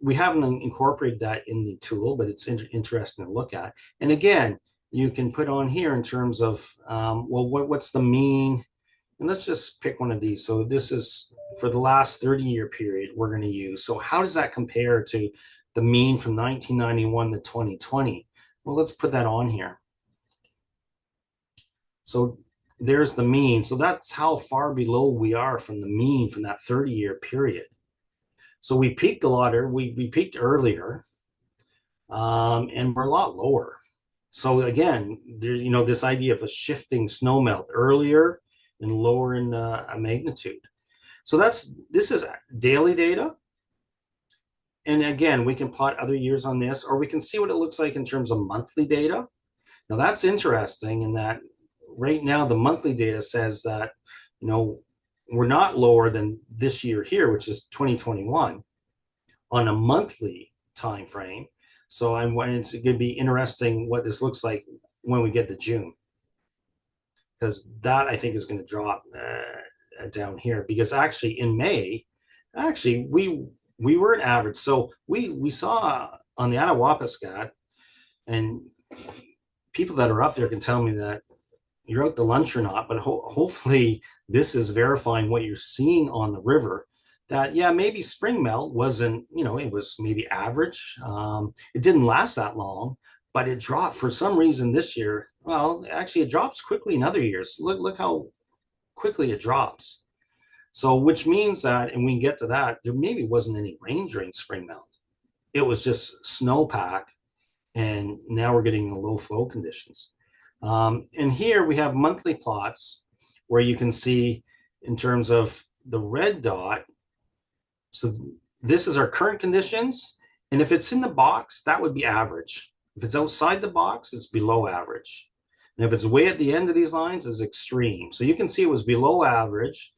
We haven't incorporated that in the tool, but it's interesting to look at. And again, you can put on here in terms of well, what's the mean. And let's just pick one of these. So this is for the last 30-year period we're going to use. So how does that compare to the mean from 1991 to 2020? Well, let's put that on here. So there's the mean. So that's how far below we are from the mean from that 30-year period. So we peaked a lot, we peaked earlier, and we're a lot lower. So again, there's, you know, this idea of a shifting snowmelt earlier and lower in a magnitude. So this is daily data. And again, we can plot other years on this, or we can see what it looks like in terms of monthly data. Now that's interesting in that right now the monthly data says that, you know, we're not lower than this year here, which is 2021, on a monthly time frame. So it's going to be interesting what this looks like when we get to June, because that I think is going to drop down here. Because actually in May, actually we were an average. So we saw on the Attawapiskat, and people that are up there can tell me that you're out to lunch or not, but hopefully this is verifying what you're seeing on the river, that yeah, maybe spring melt wasn't, you know, it was maybe average. It didn't last that long, but it dropped for some reason this year. Well, actually it drops quickly in other years. Look how quickly it drops. So which means that, and we can get to that, there maybe wasn't any rain during spring melt. It was just snowpack, and now we're getting the low flow conditions. And here we have monthly plots where you can see in terms of the red dot. So this is our current conditions. And if it's in the box, that would be average. If it's outside the box, it's below average. And if it's way at the end of these lines, it's extreme. So you can see it was below average.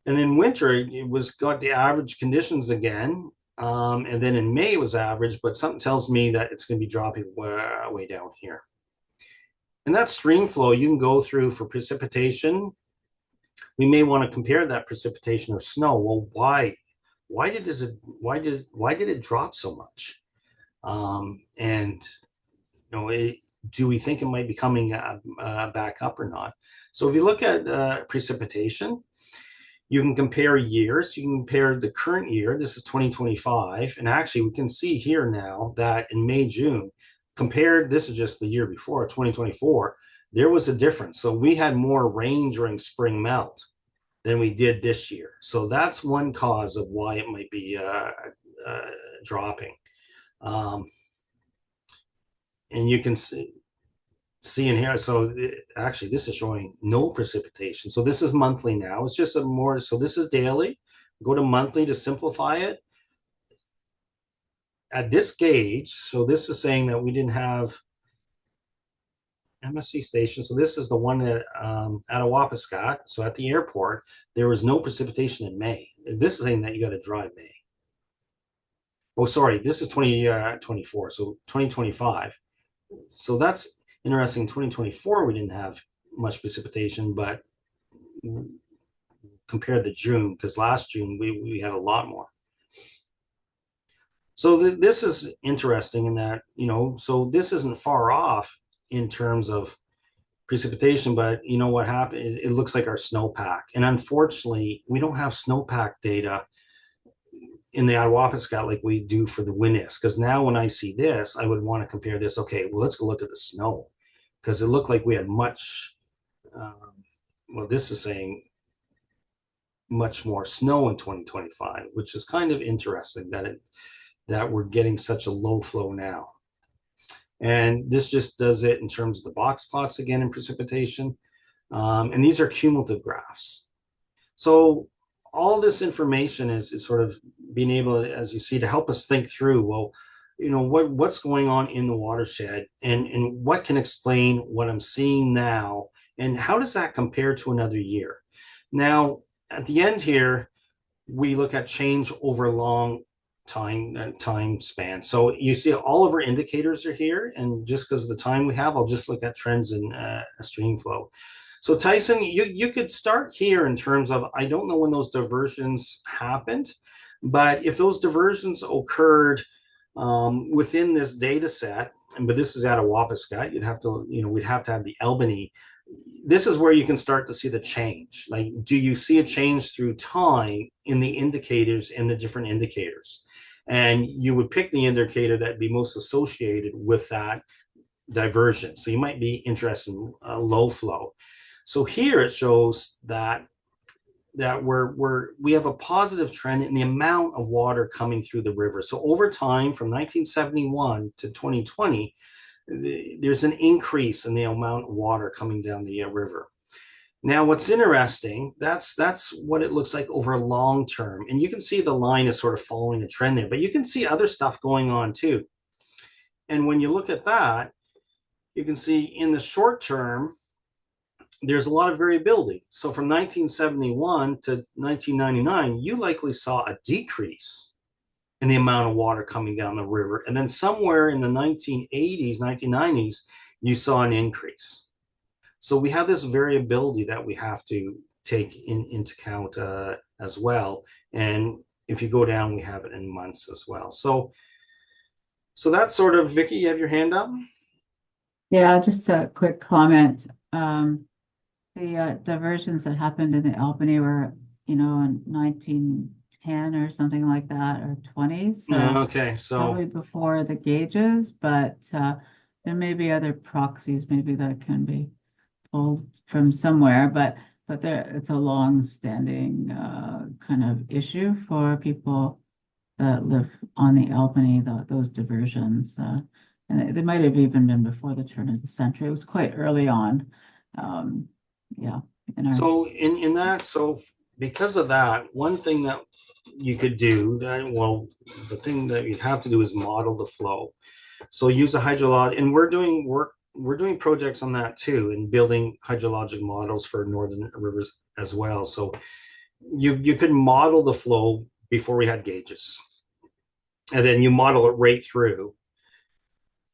And in winter, it was got the average conditions again. And then in May, it was average, but something tells me that it's going to be dropping way down here. And that stream flow you can go through for precipitation. We may want to compare that precipitation or snow. Well, why did it drop so much? And you know, do we think it might be coming back up or not? So if you look at precipitation, you can compare years. You can compare the current year. This is 2025, and actually we can see here now that in May, June, compared, this is just the year before, 2024, there was a difference. So we had more rain during spring melt than we did this year. So that's one cause of why it might be dropping. And you can see in here, so actually this is showing no precipitation. So this is monthly now. It's just so this is daily. Go to monthly to simplify it. At this gauge, so this is saying that we didn't have MSC station. So this is the one at Attawapiskat. So at the airport, there was no precipitation in May. This is saying that you got to drive May. Oh, sorry, this is 2024. So 2025. So that's interesting. 2024, we didn't have much precipitation, but compared to June, because last June we had a lot more. So this is interesting in that, you know, so this isn't far off in terms of precipitation, but you know what happened? It looks like our snowpack. And unfortunately, we don't have snowpack data in the Attawapiskat like we do for the Winis, because now when I see this, I would want to compare this. Okay, well, let's go look at the snow, because it looked like we had much, well, this is saying much more snow in 2025, which is kind of interesting that we're getting such a low flow now. And this just does it in terms of the box plots again in precipitation. And these are cumulative graphs. So all this information is sort of being able, as you see, to help us think through, well, what's going on in the watershed, and what can explain what I'm seeing now, and how does that compare to another year? Now, at the end here, we look at change over long time span. So you see all of our indicators are here, and just because of the time we have, I'll just look at trends in stream flow. So Tyson, you could start here in terms of, I don't know when those diversions happened, but if those diversions occurred within this data set, but this is at a Wapascut, we'd have to have the Albany. This is where you can start to see the change. Like, do you see a change through time in the indicators, in the different indicators? And you would pick the indicator that'd be most associated with that diversion. So you might be interested in low flow. So here it shows that we have a positive trend in the amount of water coming through the river. So over time, from 1971 to 2020, there's an increase in the amount of water coming down the river. Now, what's interesting, that's what it looks like over a long term. And you can see the line is sort of following a trend there, but you can see other stuff going on too. And when you look at that, you can see in the short term, there's a lot of variability. So from 1971 to 1999, you likely saw a decrease in the amount of water coming down the river. And then somewhere in the 1980s, 1990s, you saw an increase. So we have this variability that we have to take into account as well. And if you go down, we have it in months as well. So that's sort of, Vicky, you have your hand up? Yeah, just a quick comment. The diversions that happened in the Albany were, in 1910 or something like that, or 20s. So okay, so probably before the gauges, but there may be other proxies maybe that can be pulled from somewhere, but it's a long-standing kind of issue for people that live on the Albany, those diversions. And they might have even been before the turn of the century. It was quite early on. Yeah. So in that, so because of that, one thing that you could do, the thing that you'd have to do is model the flow. So use a hydrologic, and we're doing projects on that too, and building hydrologic models for northern rivers as well. So you could model the flow before we had gauges, and then you model it right through.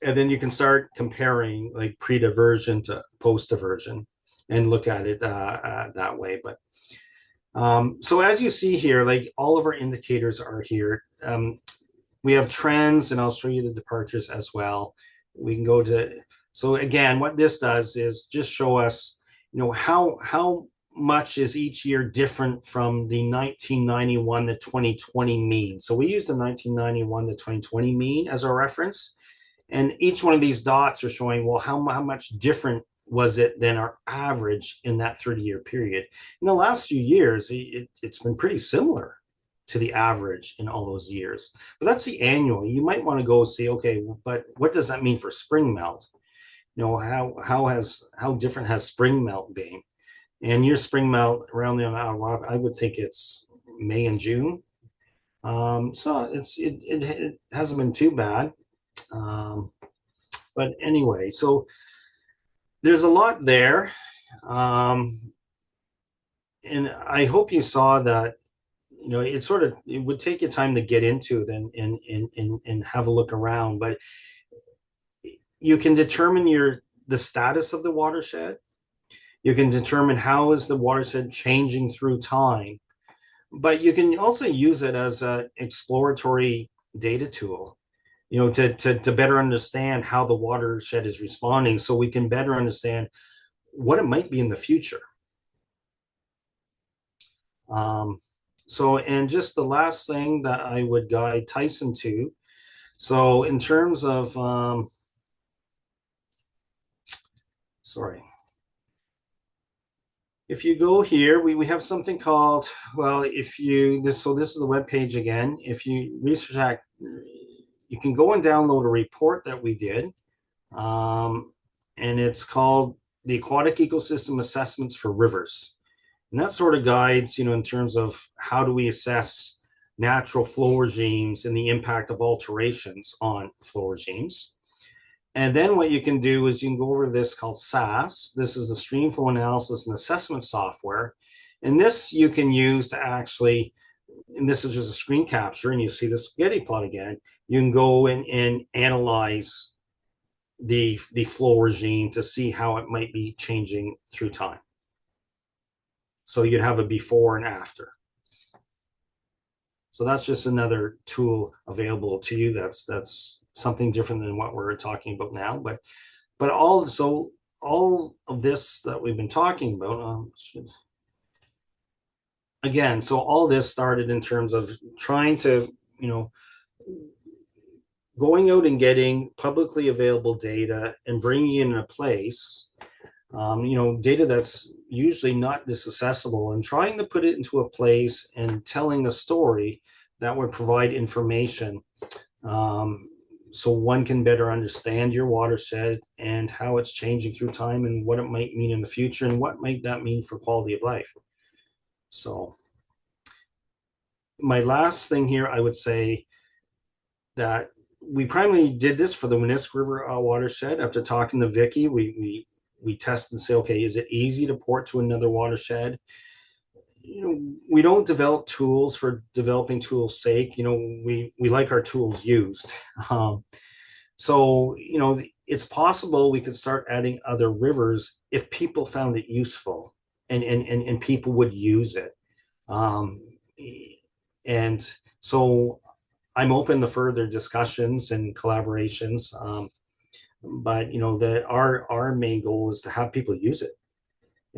And then you can start comparing like pre-diversion to post-diversion and look at it that way. But so as you see here, like all of our indicators are here. We have trends, and I'll show you the departures as well. We can go to, so again, what this does is just show us, how much is each year different from the 1991 to 2020 mean. So we use the 1991 to 2020 mean as our reference. And each one of these dots are showing, well, how much different was it than our average in that 30-year period. In the last few years, it's been pretty similar to the average in all those years. But that's the annual. You might want to go see, okay, but what does that mean for spring melt? How different has spring melt been? And your spring melt around the, I would think it's May and June. So it hasn't been too bad. But anyway, so there's a lot there. And I hope you saw that, it would take you time to get into it and have a look around, but you can determine the status of the watershed. You can determine how is the watershed changing through time, but you can also use it as an exploratory data tool, to better understand how the watershed is responding, so we can better understand what it might be in the future. And just the last thing that I would guide Tyson to, so in terms of, if you go here, we have something called, this is the web page again. If you research that, you can go and download a report that we did and it's called the Aquatic Ecosystem Assessments for Rivers. And that sort of guides, in terms of how do we assess natural flow regimes and the impact of alterations on flow regimes. And then what you can do is you can go over this called SAS. This is the Stream Flow Analysis and Assessment Software. And this you can use to actually, and this is just a screen capture, and you see the spaghetti plot again. You can go and analyze the flow regime to see how it might be changing through time. So you'd have a before and after. So that's just another tool available to you. That's something different than what we're talking about now. But all of this that we've been talking about, again, so all this started in terms of trying to, going out and getting publicly available data and bringing it in a place, data that's usually not this accessible, and trying to put it into a place and telling a story that would provide information, so one can better understand your watershed and how it's changing through time and what it might mean in the future and what might that mean for quality of life. So my last thing here, I would say that we primarily did this for the Mushkegowuk River watershed. After talking to Vicky, we test and say, okay, is it easy to port to another watershed? We don't develop tools for developing tools' sake. We like our tools used. So it's possible we could start adding other rivers if people found it useful and people would use it. And so I'm open to further discussions and collaborations. But our main goal is to have people use it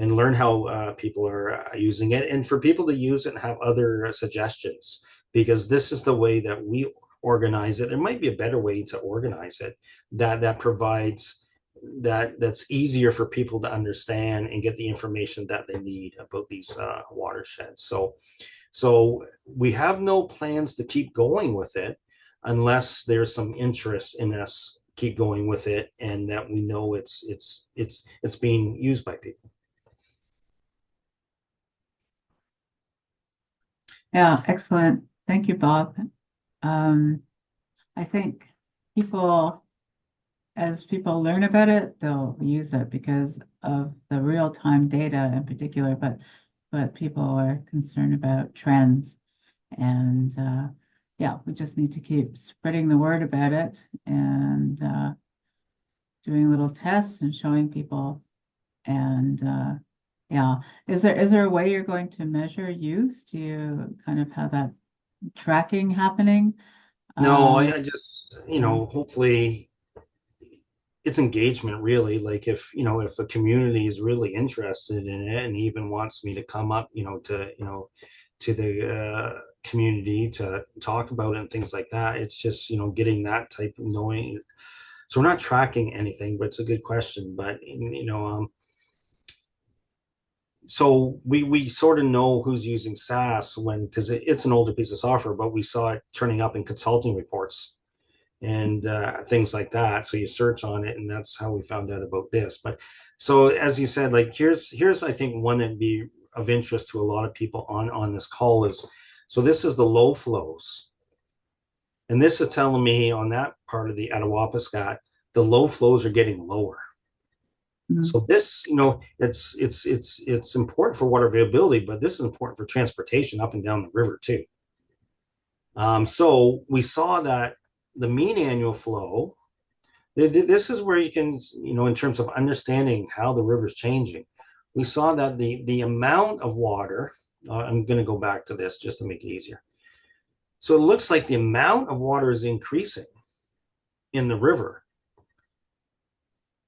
and learn how people are using it, and for people to use it and have other suggestions, because this is the way that we organize it. There might be a better way to organize it that provides that's easier for people to understand and get the information that they need about these watersheds. So we have no plans to keep going with it unless there's some interest in us keep going with it and that we know it's being used by people. Yeah, excellent. Thank you, Bob. I think as people learn about it, they'll use it because of the real-time data in particular, but people are concerned about trends. And yeah, we just need to keep spreading the word about it and doing little tests and showing people. And yeah, is there a way you're going to measure use? Do you kind of have that tracking happening? No, I just, hopefully it's engagement, really. Like if a community is really interested in it and even wants me to come up, to the community to talk about it and things like that. It's just, getting that type of knowing. So we're not tracking anything, but it's a good question. But, so we sort of know who's using SAS because it's an older piece of software, but we saw it turning up in consulting reports and things like that. So you search on it, and that's how we found out about this. But so as you said, like here's I think one that'd be of interest to a lot of people on this call is, so this is the low flows, and this is telling me on that part of the Attawapiskat, the low flows are getting lower. Mm-hmm. So this, it's important for water availability, but this is important for transportation up and down the river too. So we saw that the mean annual flow, this is where you can, in terms of understanding how the river's changing, we saw that the amount of water, I'm going to go back to this just to make it easier. So it looks like the amount of water is increasing in the river,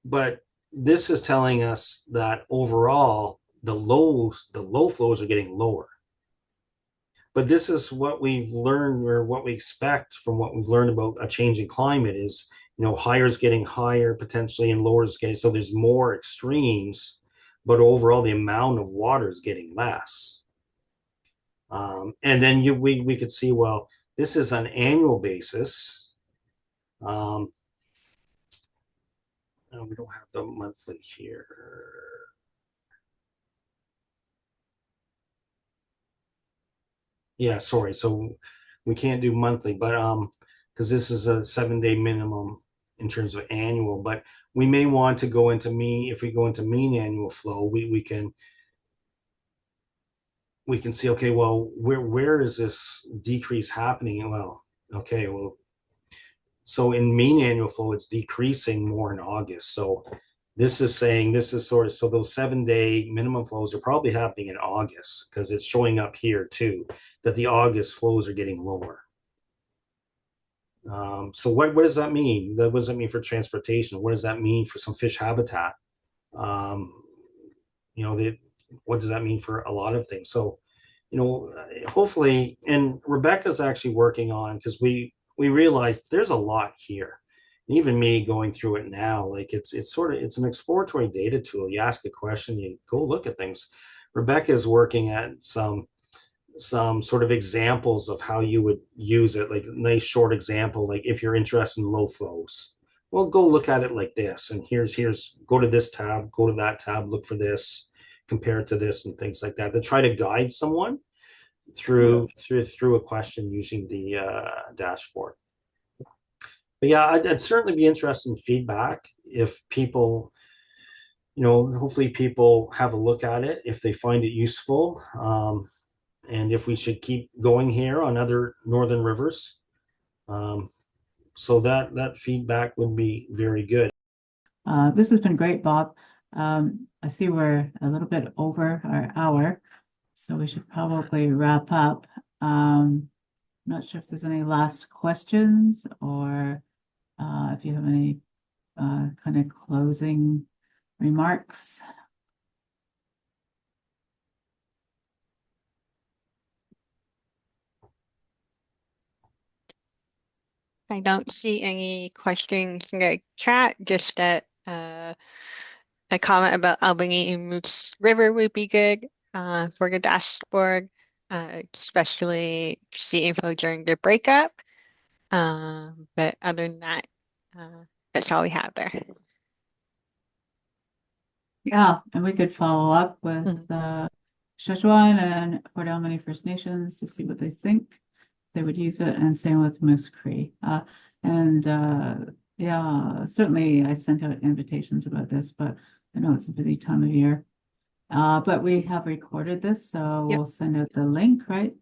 but this is telling us that overall the low flows are getting lower. But this is what we've learned, or what we expect from what we've learned about a changing climate is, higher is getting higher potentially and lower is getting, so there's more extremes, but overall the amount of water is getting less. And then we could see, well, this is an annual basis. we don't have the monthly here. Yeah, sorry. So we can't do monthly, but because this is a 7-day minimum in terms of annual, but we may want to go into mean, if we go into mean annual flow, we can see, okay, well, where is this decrease happening? Well, okay, well, so in mean annual flow, it's decreasing more in August. So this is saying, this is sort of, so those 7-day minimum flows are probably happening in August, because it's showing up here too, that the August flows are getting lower. So what does that mean? What does that mean for transportation? What does that mean for some fish habitat? You know, what does that mean for a lot of things? So, you know, hopefully, and Rebecca's actually working on, because we realized there's a lot here. And even me going through it now, like it's an exploratory data tool. You ask a question, you go look at things. Rebecca is working at some sort of examples of how you would use it, like a nice short example, like if you're interested in low flows, well, go look at it like this, and here's go to this tab, go to that tab, look for this, compare it to this, and things like that, to try to guide someone through a question using the dashboard. But yeah, I'd certainly be interested in feedback if people, you know, hopefully people have a look at it if they find it useful. And if we should keep going here on other northern rivers. So that feedback would be very good. This has been great, Bob. I see we're a little bit over our hour, so we should probably wrap up. I'm not sure if there's any last questions, or if you have any kind of closing remarks. I don't see any questions in the chat, just that a comment about Albany and Moose River would be good for the dashboard, especially to see info during the breakup. But other than that, that's all we have there. Yeah, and we could follow up with Shuswap and Port Almany First Nations to see what they think. They would use it, and same with Moose Cree. Yeah, certainly I sent out invitations about this, but I know it's a busy time of year. But we have recorded this, so Yep. we'll send out the link, right?